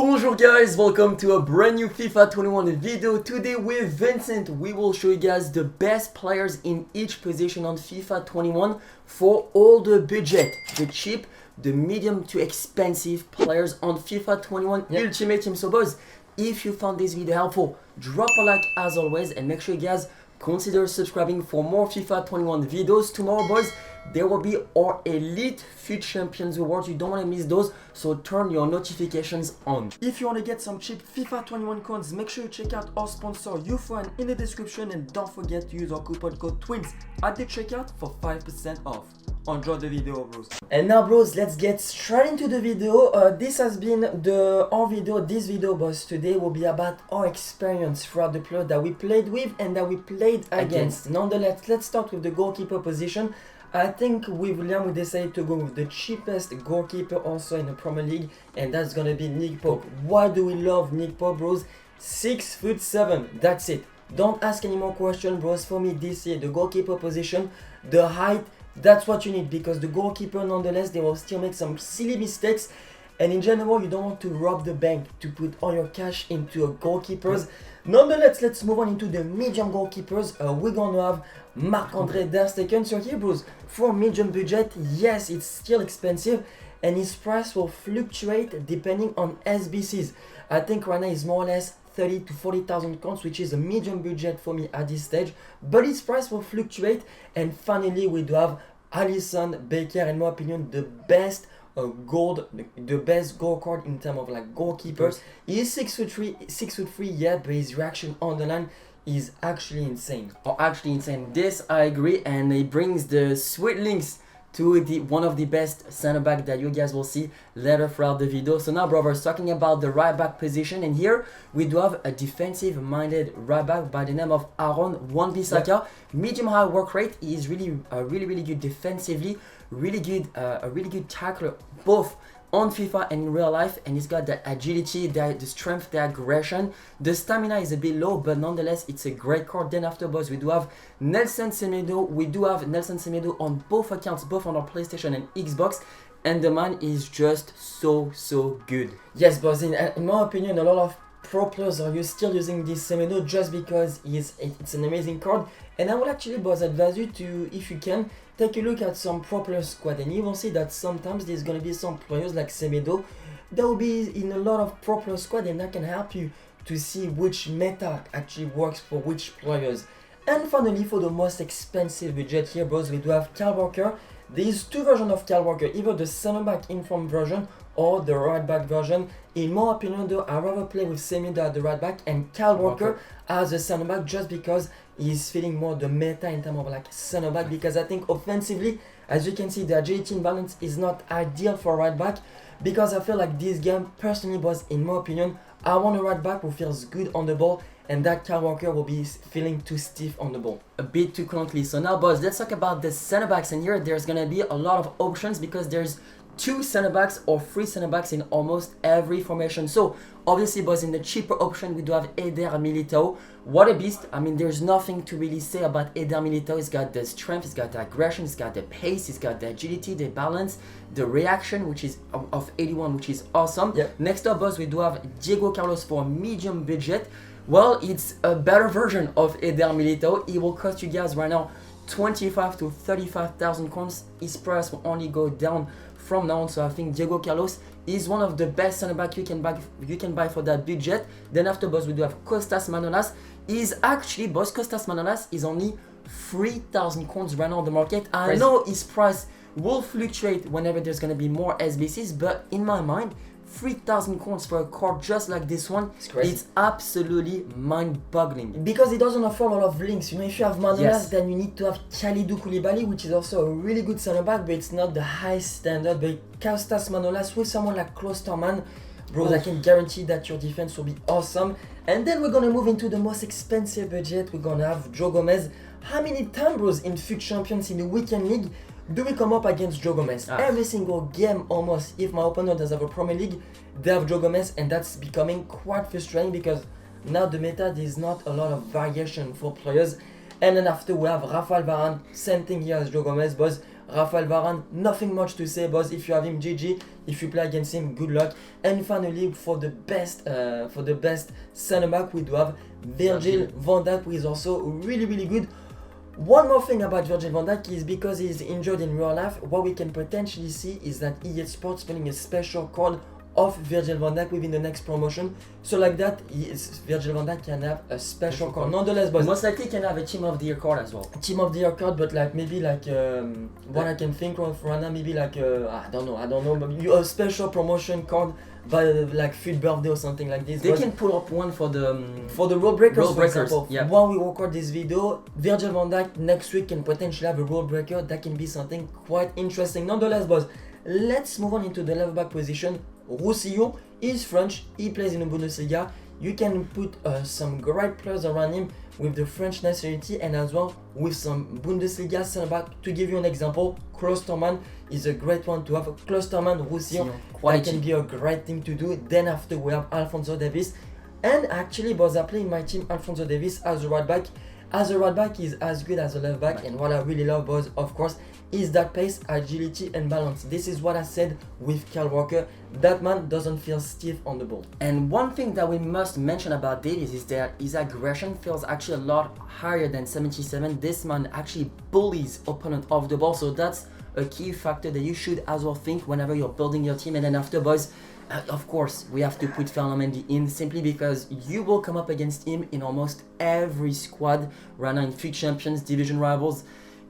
Bonjour guys, welcome to a brand new FIFA 21 video. Today with Vincent, we will show you guys the best players in each position on FIFA 21 for all the budget, the cheap, the medium to expensive players on FIFA 21 Ultimate Team. So boys, if you found this video helpful, drop a like as always and make sure you guys consider subscribing for more FIFA 21 videos. Tomorrow boys, there will be our Elite FUT Champions Awards. You don't want to miss those, so turn your notifications on. If you want to get some cheap FIFA 21 coins, make sure you check out our sponsor UFO in the description, and don't forget to use our coupon code TWINS at the checkout for 5% off. Enjoy the video, bros. And now bros, let's get straight into the video. This has been this video boys. Today will be about our experience throughout the player that we played with and that we played against. Nonetheless, let's start with the goalkeeper position. I think with William we decided to go with the cheapest goalkeeper also in the Premier League, and that's gonna be Nick Pope. Why do we love Nick Pope, bros? 6'7", that's it. Don't ask any more questions, bros. For me this year, the goalkeeper position, the height, that's what you need, because the goalkeeper nonetheless, they will still make some silly mistakes, and in general you don't want to rob the bank to put all your cash into a goalkeepers. Nonetheless, let's move on into the medium goalkeepers. We're gonna have Marc-André ter Stegen. So here bros, for medium budget, yes, it's still expensive and his price will fluctuate depending on SBCs. I think right now is more or less 30 to 40,000 coins, which is a medium budget for me at this stage, but his price will fluctuate. And finally we do have Alisson Becker, in my opinion the best goal card in terms of like goalkeepers. He is 6'3", yeah, but his reaction on the line is actually insane. This I agree, and it brings the sweet links to one of the best center back that you guys will see later throughout the video. So now brothers, talking about the right back position, and here we do have a defensive minded right back by the name of Aaron Wan-Bissaka. Medium high work rate. He is really good defensively, a really good tackler both on FIFA and in real life, and he's got the agility, the strength, the aggression. The stamina is a bit low, but nonetheless it's a great card. Then after boys, we do have Nelson Semedo. We do have Nelson Semedo on both accounts, both on our PlayStation and Xbox, and the man is just so good. Yes boys, in my opinion a lot of pro players are still using this Semedo just because it's an amazing card. And I would actually boys advise you to, if you can, take a look at some pro player squad, and you will see that sometimes there's going to be some players like Semedo that will be in a lot of pro player squad, and that can help you to see which meta actually works for which players. And finally, for the most expensive budget here bros, we do have Kyle Walker. There's two versions of Kyle Walker, either the center back informed version or the right back version. In my opinion though, I'd rather play with Semedo at the right back and Kyle Walker as a center back, just because he's feeling more the meta in terms of like center back, because I think offensively, as you can see, the agility and balance is not ideal for right back, because I feel like this game personally was, in my opinion, I want a right back who feels good on the ball, and that Kyle Walker will be feeling too stiff on the ball, a bit too clunky. So now boys, let's talk about the center backs, and here there's gonna be a lot of options because there's 2 center backs or 3 center backs in almost every formation. So obviously boys, in the cheaper option we do have Eder Militao. What a beast. I mean, there's nothing to really say about Eder Militao. He's got the strength, he's got the aggression, he's got the pace, he's got the agility, the balance, the reaction, which is of 81, which is awesome. Next up boys, we do have Diego Carlos for medium budget. Well, it's a better version of Eder Militao. It will cost you guys right now 25 to 35,000 coins. His price will only go down from now on, so I think Diego Carlos is one of the best center back you can buy for that budget. Then after boss, we do have Kostas Manolas. Kostas Manolas is only 3,000 coins right now on the market. I know his price will fluctuate whenever there's gonna be more SBCs, but in my mind 3,000 coins for a card just like this one, it's absolutely mind-boggling. Because it doesn't offer a lot of links. You know, if you have Manolas, then you need to have Kalidou Koulibaly, which is also a really good center back, but it's not the high standard. But Kostas Manolas with someone like Klosterman, bros, I can guarantee that your defense will be awesome. And then we're gonna move into the most expensive budget. We're gonna have Joe Gomez. How many times, bros, in FUT Champions in the weekend league do we come up against Joe Gomez? Every single game almost. If my opponent does have a Premier League, they have Joe Gomez, and that's becoming quite frustrating because now the meta, there's not a lot of variation for players. And then after we have Rafael Varane, same thing here as Joe Gomez, boys. Rafael Varane, nothing much to say, boys. If you have him, GG. If you play against him, good luck. And finally, for the best center back, we do have Virgil van Dijk, who is also really good. One more thing about Virgil van Dijk is because he's injured in real life, what we can potentially see is that EA Sports putting a special card of Virgil van Dijk within the next promotion. So like that, Virgil van Dijk can have a special card. Nonetheless, but most likely can have a Team of the Year card as well. Team of the Year card, but like maybe like what I can think of right now, maybe like I don't know, but a special promotion card by like Field Birthday or something like this. They can pull up one for the rule breakers, for example. Yeah. While we record this video, Virgil van Dijk next week can potentially have a rule breaker. That can be something quite interesting. Nonetheless, boys, let's move on into the left back position. Roussillon is French, he plays in the Bundesliga. You can put some great players around him with the French nationality and as well with some Bundesliga center back. To give you an example, Klosterman is a great one to have. Klosterman, Roussillon, that can be a great thing to do. Then after we have Alphonso Davies. And actually, boys, I play in my team Alphonso Davies as a right back. As a right back, is as good as a left back. And what I really love, boys, of course, is that pace, agility and balance. This is what I said with Kyle Walker. That man doesn't feel stiff on the ball. And one thing that we must mention about Davies is that his aggression feels actually a lot higher than 77. This man actually bullies opponent off the ball, so that's a key factor that you should as well think whenever you're building your team. And then after, boys, of course, we have to put Ferland Mendy in simply because you will come up against him in almost every squad right now in FUT Champions, division rivals.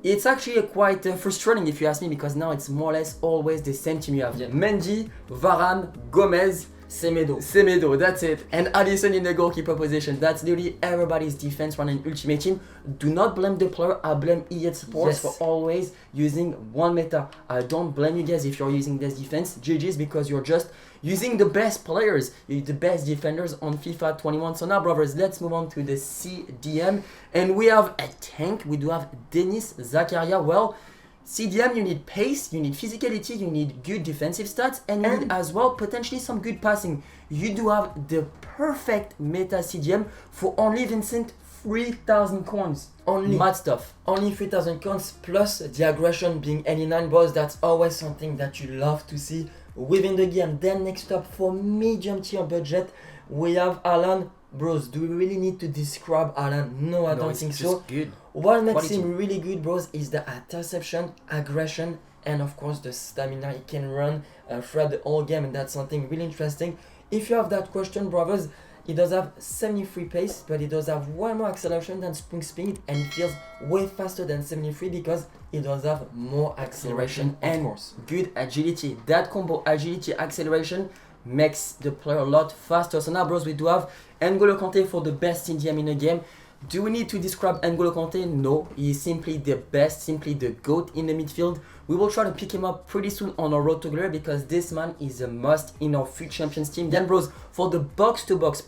It's actually quite frustrating if you ask me, because now it's more or less always the same team you have. Yeah. Mendy, Varane, Gomez, Semedo, that's it. And Alisson in the goalkeeper position. That's literally everybody's defense running Ultimate Team. Do not blame the player, I blame EA Sports for always using one meta. I don't blame you guys if you're using this defense. GG's, because you're just using the best players, the best defenders on FIFA 21. So now, brothers, let's move on to the CDM. And we have a tank. We do have Denis Zakaria. Well, CDM, you need pace, you need physicality, you need good defensive stats, and you need as well potentially some good passing. You do have the perfect meta CDM for only, Vincent, 3,000 coins. Only. Mad stuff. Only 3,000 coins plus the aggression being 89, boys. That's always something that you love to see within the game. Then next up, for medium tier budget, we have Alan. Bros, do we really need to describe Alan? No, I don't think so. Good. What makes him really good, bros, is the interception, aggression, and of course the stamina. He can run throughout the whole game, and that's something really interesting. If you have that question, brothers, he does have 73 pace, but he does have way more acceleration than spring speed, and he feels way faster than 73 because he does have more acceleration and of course. Good agility. That combo, agility, acceleration, makes the player a lot faster. So now, bros, we do have N'Golo Kanté for the best CDM in the game. Do we need to describe N'Golo Kanté? No, he is simply the best, simply the GOAT in the midfield. We will try to pick him up pretty soon on our road to glory because this man is a must in our FUT Champions team. Then, bros, for the box-to-box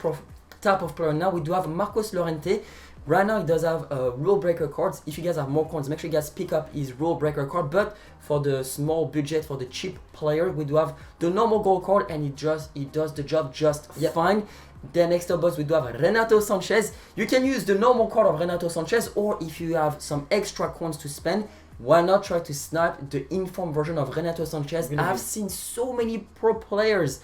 type of player now, we do have Marcos Llorente. Right now, he does have rule breaker cards. If you guys have more coins, make sure you guys pick up his rule breaker card. But for the small budget, for the cheap player, we do have the normal gold card, and he does the job just fine. Then next up, boys, we do have Renato Sanchez. You can use the normal card of Renato Sanchez, or if you have some extra coins to spend, why not try to snipe the inform version of Renato Sanchez? I've seen so many pro players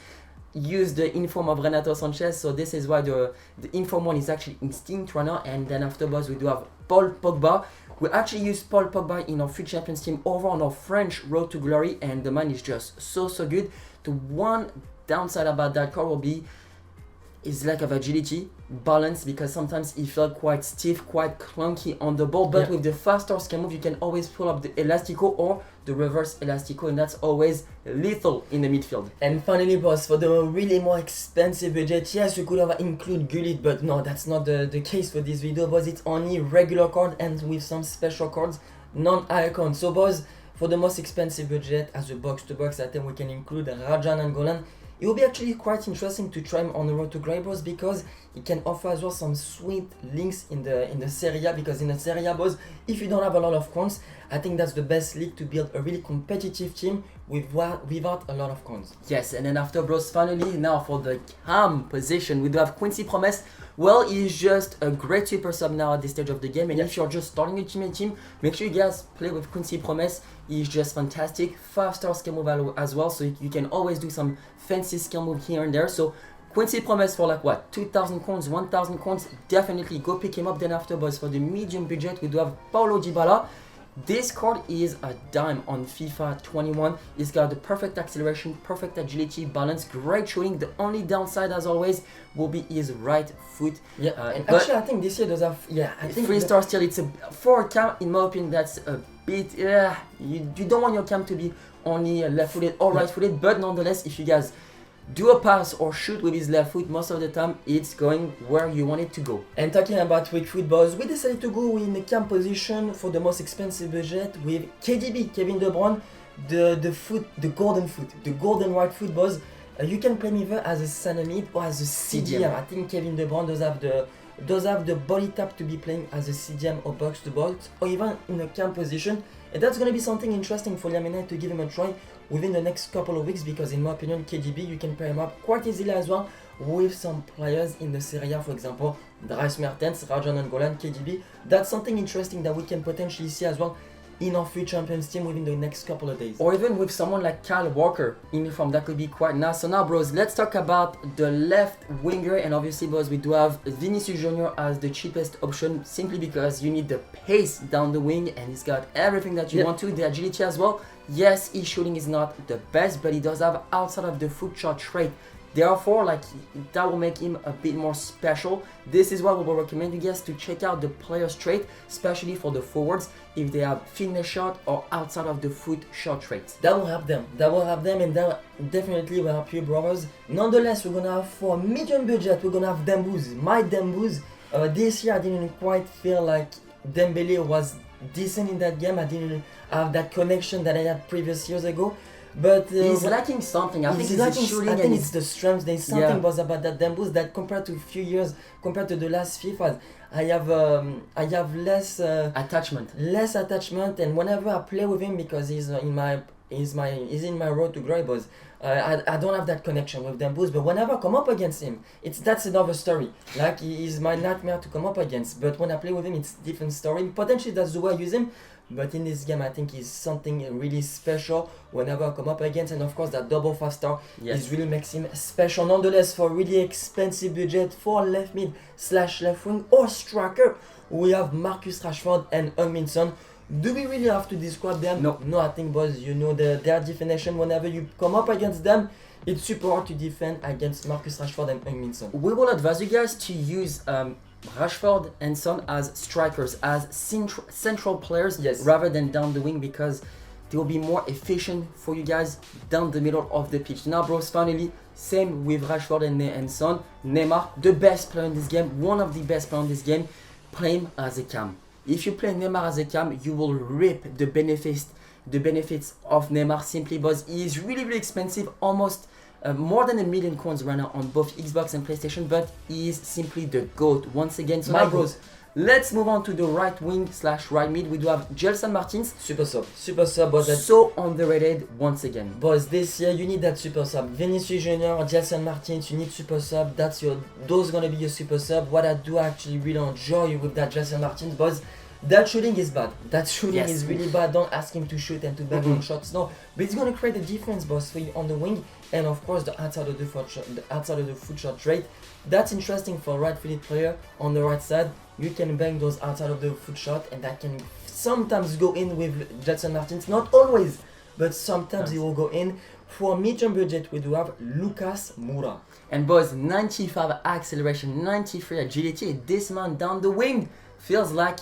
use the inform of Renato Sanchez, so this is why the inform one is actually instinct right now. And then afterwards we do have Paul Pogba. We actually use Paul Pogba in our FUT Champions team over on our French road to glory, and the man is just so good. The one downside about that card will be his lack of agility, balance, because sometimes he felt quite stiff, quite clunky on the ball. But with the faster scan move, you can always pull up the Elastico or the reverse Elastico, and that's always lethal in the midfield. And finally, boss, for the really more expensive budget, yes, you could have included Gullit, but no, that's not the case for this video, boss. It's only regular card and with some special cards, non-icon. So, boss, for the most expensive budget, as a box-to-box item, we can include Rajan and Golan. It will be actually quite interesting to try him on the road to glory, boss, because he can offer as well some sweet links in the Serie A, because in the Serie A, boss, if you don't have a lot of coins, I think that's the best league to build a really competitive team without a lot of coins. Yes, and then after, bros, finally, now for the cam position, we do have Quincy Promes. Well, he's just a great super sub now at this stage of the game. And if you're just starting a team, make sure you guys play with Twinsfifahd. He's just fantastic. 5-star skill move as well, so you can always do some fancy skill move here and there. So Twinsfifahd for like what, 2,000 coins, 1,000 coins, definitely go pick him up. Then after, boys, for the medium budget, we do have Paulo Dybala. This card is a dime on FIFA 21. He's got the perfect acceleration, perfect agility, balance, great shooting. The only downside, as always, will be his right foot. Yeah, and actually, I think this year does have, I think 3-star still. It's a for a cam, in my opinion, that's a bit. You don't want your cam to be only left-footed or right-footed, but nonetheless, if you guys do a pass or shoot with his left foot, most of the time it's going where you want it to go. And talking about weak foot, boys, we decided to go in the cam position for the most expensive budget with KDB, Kevin De Bruyne, the golden right foot, boys. You can play him either as a center mid or as a CDM. I think Kevin De Bruyne does have the body type to be playing as a CDM or box to box, or even in a cam position. And that's going to be something interesting for Lamine to give him a try within the next couple of weeks, because in my opinion, KDB, you can pair him up quite easily as well with some players in the Serie A, for example, Dries Mertens, Rajan Angolan, KDB. That's something interesting that we can potentially see as well in our future champions team within the next couple of days. Or even with someone like Kyle Walker in form, that could be quite nice. So now, bros, let's talk about the left winger. And obviously, bros, we do have Vinicius Junior as the cheapest option, simply because you need the pace down the wing, and he's got everything that you want to, the agility as well. Yes, his shooting is not the best, but he does have outside of the foot shot trait. Therefore, like, that will make him a bit more special. This is why we will recommend you guys to check out the player's trait, especially for the forwards, if they have fitness shot or outside of the foot shot traits. That will help them. And that definitely will help you, brothers. Nonetheless, we're gonna have, for medium budget, we're gonna have Dembouz. My Dembouz. This year, I didn't quite feel like Dembele was decent in that game. I didn't have that connection that I had previous years ago. But he's lacking something. I think it's shooting. I think it's the strength. There's something was about that Dembouz that compared to a few years, compared to the last FIFA, I have less attachment. And whenever I play with him, because he's in my road to glory, boys, I don't have that connection with Dembouz. But whenever I come up against him, that's another story. Like, he's my nightmare to come up against. But when I play with him, it's a different story. Potentially that's the way I use him. But in this game, I think he's something really special whenever I come up against. And of course, that double 5-star is really makes him special. Nonetheless, for really expensive budget for left mid / left wing or striker, we have Marcus Rashford and Heung-min Son. Do we really have to describe them? No, I think, boys, you know their definition. Whenever you come up against them, it's super hard to defend against Marcus Rashford and Heung-min Son. We will advise you guys to use Rashford and Son as strikers, as central players, rather than down the wing, because they will be more efficient for you guys down the middle of the pitch. Now, bros, finally, same with Rashford and Son. Neymar, the best player in this game, one of the best players in this game, play him as a cam. If you play Neymar as a cam, you will reap the benefits of Neymar, simply because he is really expensive, almost more than 1 million coins right now on both Xbox and PlayStation, but he is simply the GOAT once again. So now, bros, let's move on to the right wing / right mid. We do have Gelson Martins. Super sub, but that's so underrated once again. Boys, this year you need that super sub. Vinicius Junior, Gelson Martins, you need super sub. Those gonna be your super sub. What I do actually really enjoy with that Gelson Martins, boys, that shooting is bad. That shooting is really bad. Don't ask him to shoot and to bang on shots. No, but it's gonna create a difference, boss, for you on the wing, and of course the outside of the foot shot rate. That's interesting for a right-footed player on the right side. You can bang those outside of the foot shot, and that can sometimes go in with Gelson Martins. Not always, but sometimes it will go in. For medium budget, we do have Lucas Moura. And boys, 95 acceleration, 93 agility. This man down the wing feels like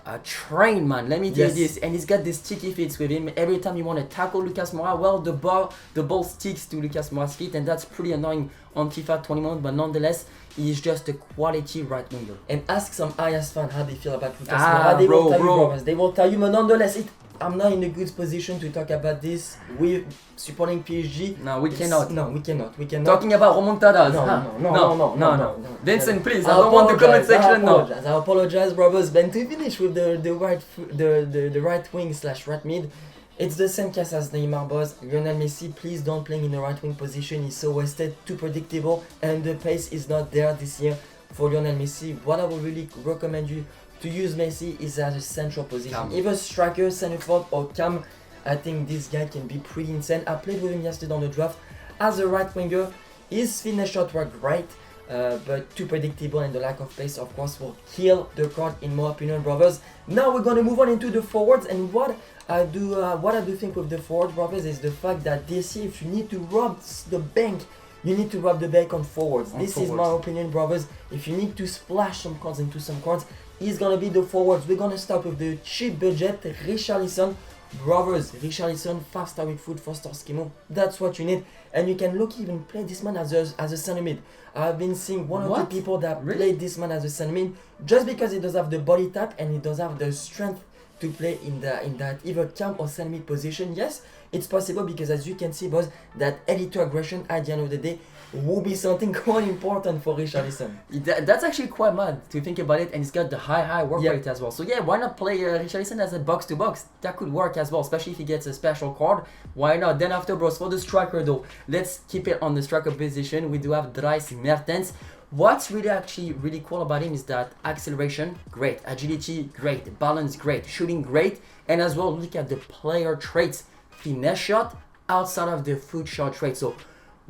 a train, man. Let me tell you this. And he's got the sticky feet with him. Every time you want to tackle Lucas Moura, well, the ball sticks to Lucas Moura's feet, and that's pretty annoying on FIFA 21. But nonetheless, he's just a quality right winger. And ask some Ajax fans how they feel about Lucas Moura. They will tell you, but nonetheless, I'm not in a good position to talk about this with supporting PSG. No, we cannot. We cannot. Talking about remontadas. No. Vincent, please. I don't want the comment section. I apologize, brothers. But to finish with the right wing / right mid, it's the same case as Neymar, boss. Lionel Messi, please don't play in the right wing position. He's so wasted, too predictable, and the pace is not there this year for Lionel Messi. What I would really recommend you to use Messi is as a central position. Either striker, center forward, or cam. I think this guy can be pretty insane. I played with him yesterday on the draft as a right winger. His fitness shots were great, but too predictable, and the lack of pace, of course, will kill the card in my opinion, brothers. Now we're gonna move on into the forwards, and what I do think with the forward, brothers, is the fact that this year, if you need to rob the bank, you need to rob the bank on forwards. This is my opinion, brothers. If you need to splash some cards into some cards, it's gonna be the forwards. We're gonna start with the cheap budget, Richarlison. Brothers, Richarlison, 5-star weak foot, 4-star schemo. That's what you need, and you can look even play this man as a center mid. I've been seeing one or two people that play this man as a center mid just because he does have the body type and he does have the strength to play in that either cam or center mid position. Yes, it's possible because as you can see, boys, that elite aggression at the end of the day will be something quite important for Richarlison. That's actually quite mad to think about it, and he's got the high work rate as well. So yeah, why not play Richarlison as a box to box? That could work as well, especially if he gets a special card. Why not? Then after, bros, for the striker though, let's keep it on the striker position. We do have Dries Mertens. What's really cool about him is that acceleration, great, agility, great, balance, great, shooting, great, and as well look at the player traits, finesse shot outside of the foot shot trait. So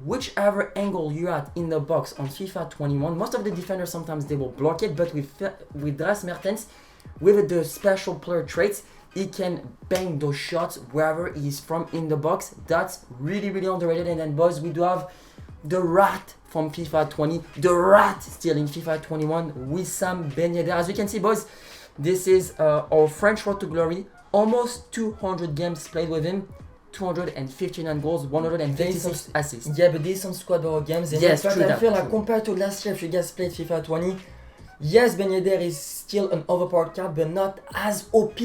whichever angle you're at in the box on FIFA 21, most of the defenders sometimes they will block it, but with Dries Mertens, with the special player traits, he can bang those shots wherever he's from in the box. That's really underrated. And then, boys, we do have the rat from FIFA 20, the rat still in FIFA 21, Wissam Ben Yedder. As you can see, boys, this is our French road to glory. Almost 200 games played with him. 259 goals, 156 assists. Yeah, but there's some squad battle games. And yes, in fact, I feel like compared to last year, if you guys played FIFA 20, yes, Ben Yedder is still an overpowered card, but not as OP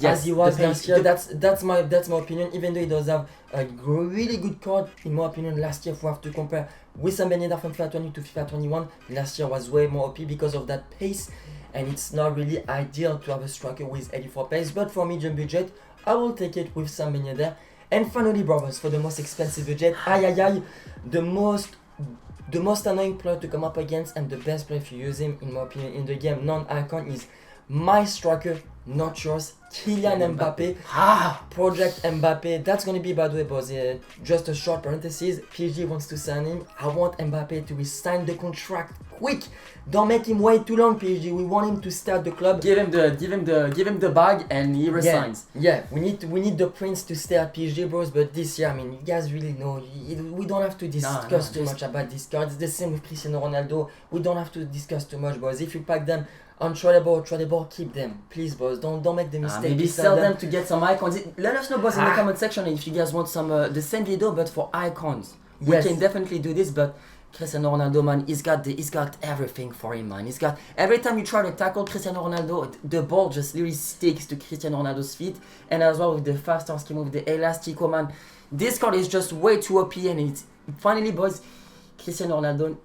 as he was last year. That's my opinion. Even though he does have a really good card, in my opinion, last year, if we have to compare Wissam Ben Yedder from FIFA 20 to FIFA 21, last year was way more OP because of that pace, and it's not really ideal to have a striker with 84 pace. But for medium budget, I will take it with Wissam Ben Yedder. And finally, brothers, for the most expensive budget, the most annoying player to come up against and the best player if you use him, in my opinion, in the game, non-icon, is my striker, not yours, Kylian Mbappe. Project Mbappe. That's going to be, by the way, boys, just a short parenthesis. PSG wants to sign him. I want Mbappe to resign the contract quick. Don't make him wait too long, PSG. We want him to start the club. Give him the bag and he resigns. Yeah, we need the prince to stay at PSG, bros. But this year, I mean, you guys really know, we don't have to discuss too much about this card. It's the same with Cristiano Ronaldo. We don't have to discuss too much, boys. If you pack them untradeable, keep them, please, boys. Don't make the mistake. Maybe sell them to get some icons. Let us know, boys, in the comment section if you guys want some the same video but for icons. We can definitely do this, but Cristiano Ronaldo, man, he's got everything for him, man. He's got, every time you try to tackle Cristiano Ronaldo, the ball just literally sticks to Cristiano Ronaldo's feet. And as well with the 5-star scheme, with the Elastico, man, this card is just way too OP. And it's finally, boys, Cristiano Ronaldo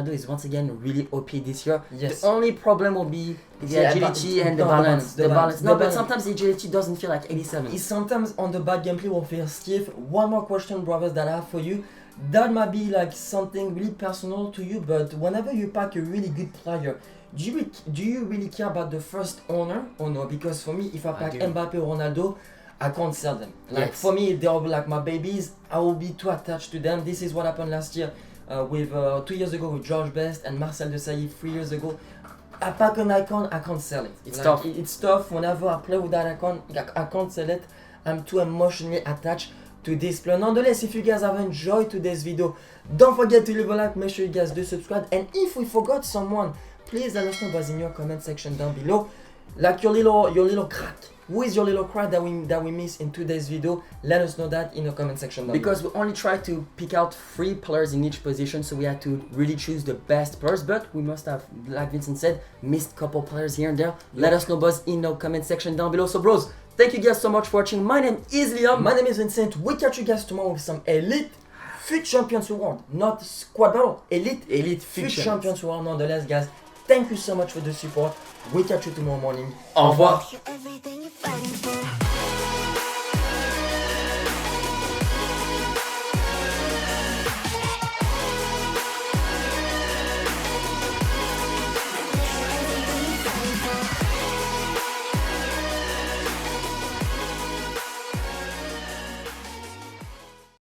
is once again really OP this year. Yes. The only problem will be the agility and the balance. But sometimes the agility doesn't feel like 87. Sometimes on the bad gameplay will feel stiff. One more question, brothers, that I have for you. That might be like something really personal to you, but whenever you pack a really good player, do you really care about the first owner or no? Because for me, if I pack Mbappe or Ronaldo, I can't sell them. Like for me, they're like my babies. I will be too attached to them. This is what happened last year with 2 years ago with George Best and Marcel Desailly 3 years ago. I pack an icon, I can't sell it. It's tough. It's tough. Whenever I play with that icon, I can't sell it. I'm too emotionally attached to this player. Nonetheless, if you guys have enjoyed today's video, don't forget to leave a like, make sure you guys do subscribe, and if we forgot someone, please let us know guys in your comment section down below, like your little crack. Who is your little crack that we missed in today's video? Let us know that in the comment section down because below. We only tried to pick out 3 players in each position, so we had to really choose the best players, but we must have, like Vincent said, missed a couple players here and there. Let us know, boys, in the comment section down below. So, bros, thank you guys so much for watching. My name is Liam. My name is Vincent. We catch you guys tomorrow with some Elite FUT Champions Award. Not Squad Battle. Elite FUT Champions Award. Nonetheless, guys, thank you so much for the support. We catch you tomorrow morning. Au revoir.